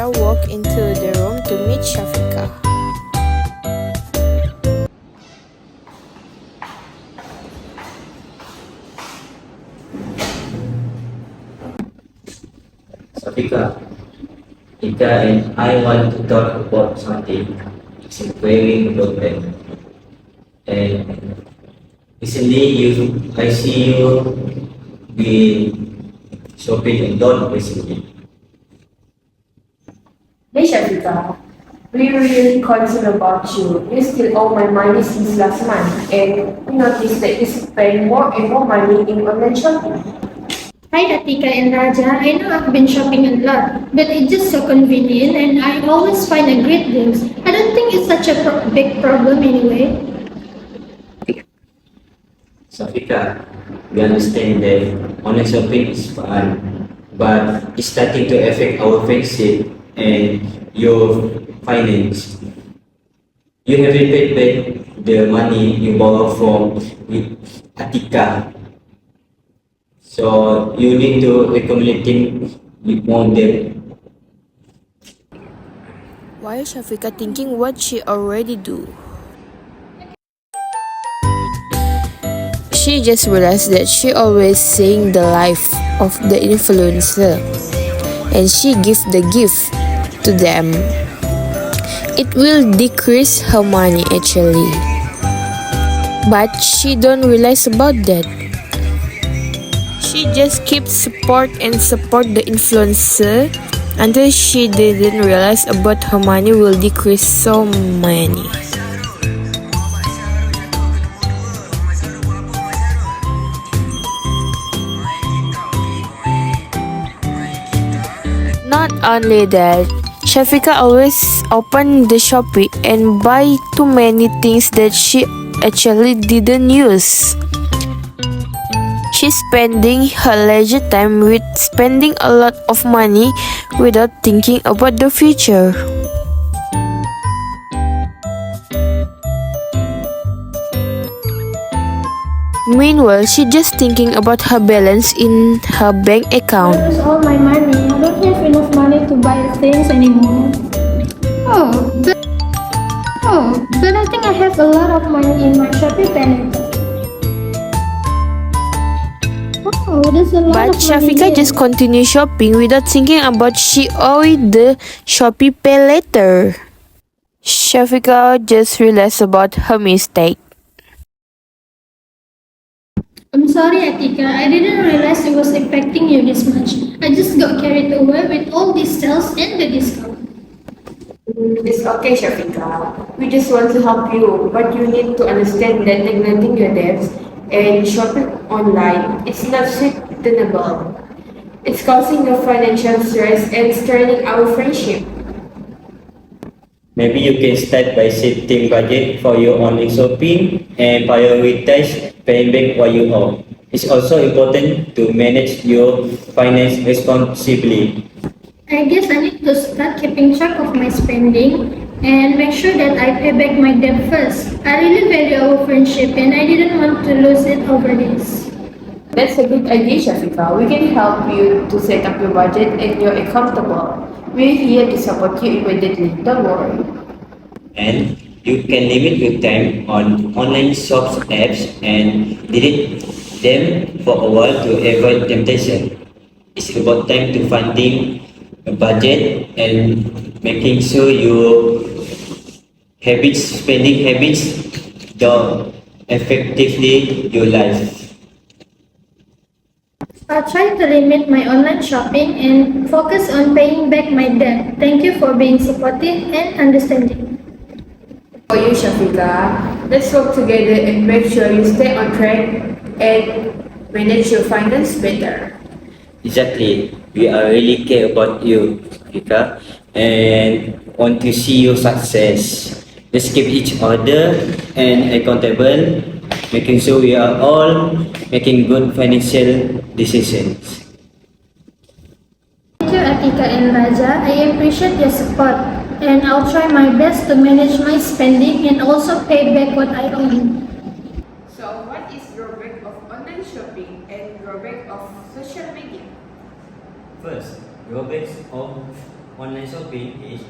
Raja walked into the room to meet Shafika. Safika, Ika and I want to talk about something. It's very important. And recently, I see you be shopping alone recently. Hey Shafika, we really concerned about you. You still owe my money since last month, and we noticed that you spend more and more money in online shopping. Hi Atika and Raja, I know I've been shopping a lot, but it's just so convenient and I always find a great deals. I don't think it's such a big problem anyway. Safika, we understand that online shopping is fun, but it's starting to affect our friendship and your finance. You haven't paid back the money you borrowed from Atika, so you need to accumulating more debt. While Shafika thinking what she already do, she just realized that she always seeing the life of the influencer, and she give the gift to them. It will decrease her money actually, but she don't realize about that. She just keeps support the influencer until she didn't realize about her money will decrease so many. Not only that, Shafika always open the Shopee and buy too many things that she actually didn't use. She's spending her leisure time with spending a lot of money without thinking about the future. Meanwhile, she just thinking about her balance in her bank account. That was all my money. I don't have enough money to buy things anymore. Oh, but I think I have a lot of money in my Shopee pay. Oh, there's a lot But of money Shafika here. just continue shopping without thinking about she owed the Shopee pay later. Shafika just realized about her mistake. I'm sorry, Atika. I didn't realize it was affecting you this much. I just got carried away with all these sales and the discount. It's okay, Shafika. We just want to help you, but you need to understand that neglecting your debts and shopping online is not sustainable. It's causing you financial stress and straining our friendship. Maybe you can start by setting budget for your online shopping and prioritize paying back what you owe. It's also important to manage your finance responsibly. I guess I need to start keeping track of my spending and make sure that I pay back my debt first. I really value our friendship and I didn't want to lose it over this. That's a good idea, Shafika. We can help you to set up your budget and you're accountable. We're here to support you immediately. Don't worry. And you can limit your time on online shops apps and delete them for a while to avoid temptation. It's about time to funding a budget and making sure your spending habits, don't effectively your life. I'll try to limit my online shopping and focus on paying back my debt. Thank you for being supportive and understanding. For you, Shafika, let's work together and make sure you stay on track and manage your finance better. Exactly. We are really care about you, Rika, and want to see your success. Let's keep each other and accountable, making sure we are all making good financial decisions. Thank you, Atika and Raja. I appreciate your support and I'll try my best to manage my spending and also pay back what I owe. So, what is drawback of online shopping and drawback of social media? First, drawbacks of online shopping is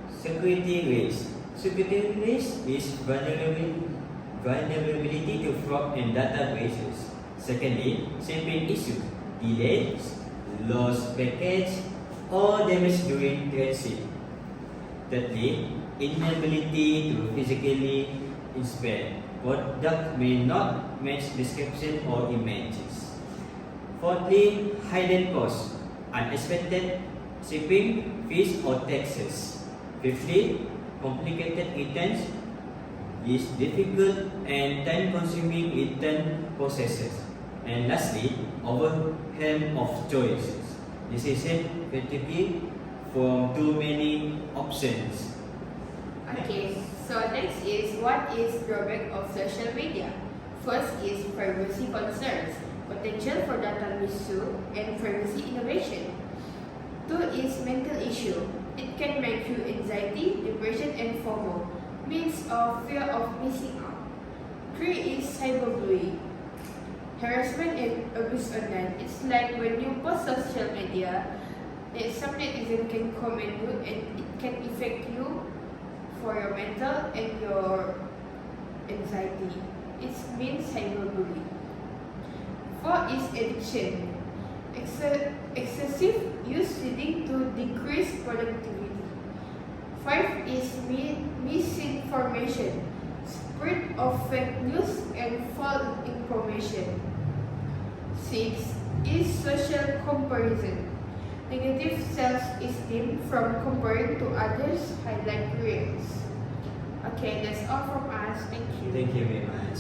security risk. Security risk is vulnerability to fraud and data breaches. Secondly, shipping issues, delays, lost package, or damage during transit. Thirdly, inability to physically inspect. Product may not match description or images. Fourthly, hidden costs, unexpected shipping fees or taxes. Fifthly, complicated returns is difficult and time-consuming return processes. And lastly, overwhelm of choices. Decision fatigue from too many options. Okay, so next is what is drawback of social media? First is privacy concerns, potential for data misuse and privacy innovation. Two is mental issue. It can make you anxiety, depression, and FOMO, means of fear of missing out. Three is cyberbullying. Harassment and abuse online. It's like when you post social media, that some netizen can comment you and it can affect you for your mental and your anxiety. It means cyberbullying. Four is addiction. Excessive use leading to decreased productivity. Five is misinformation. Spread of fake news and false information. Six is social comparison. Negative self-esteem from comparing to others' highlight reels. Okay, that's all from us. Thank you. Thank you very much.